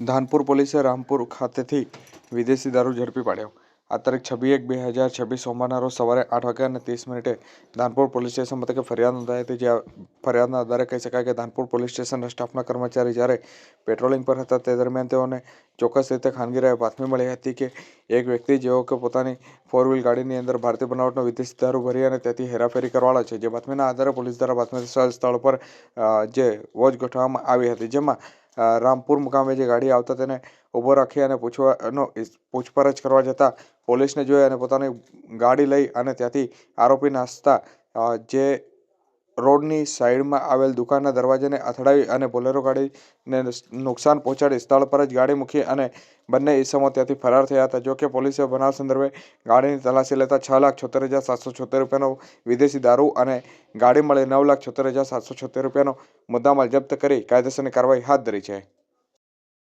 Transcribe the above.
ધાનપુર પોલીસે રામપુર ખાતેથી વિદેશી દારૂ ઝડપી પાડ્યો. આ તારીખ 26/1/2026 સોમવારના રોજ સવારે 8:30 ધાનપુર પોલીસ સ્ટેશન મથકે ફરિયાદ નોંધાઈ હતી. જે ફરિયાદના આધારે કહી શકાય કે ધાનપુર પોલીસ સ્ટેશનના સ્ટાફના કર્મચારી જ્યારે પેટ્રોલિંગ પર હતા તે દરમિયાન તેઓને ચોક્કસ રીતે ખાનગી રાહે બાતમી મળી હતી કે એક વ્યક્તિ જેઓ કે પોતાની 4 વ્હીલ ગાડીની અંદર ભારતીય બનાવટનો વિદેશી દારૂ ભરી અને ત્યાંથી હેરાફેરી કરવાવાળા છે. જે બાતમીના આધારે પોલીસ દ્વારા બાતમીદાર સ્થળ પર જે વોચ ગોઠવવામાં આવી હતી, જેમાં રામપુર મુકામે જે ગાડી આવતા તેને ઊભો રાખી અને પૂછપરછ કરવા જતાં પોલીસને જોઈ અને પોતાની ગાડી લઈ અને ત્યાંથી આરોપી નાસતા જે રોડની સાઈડમાં આવેલ દુકાનના દરવાજાને અથડાવી અને બોલેરો ગાડીને નુકસાન પહોંચાડી સ્થળ પર જ ગાડી મૂકી અને બંને ઈસમો ત્યાંથી ફરાર થયા હતા. જોકે પોલીસે બનાવ સંદર્ભે ગાડીની તલાશી લેતા 6,76,776 રૂપિયાનો વિદેશી દારૂ અને ગાડી મળી 9,76,776 રૂપિયાનો મુદ્દામાલ જપ્ત કરી કાયદેસરની કાર્યવાહી હાથ ધરી છે.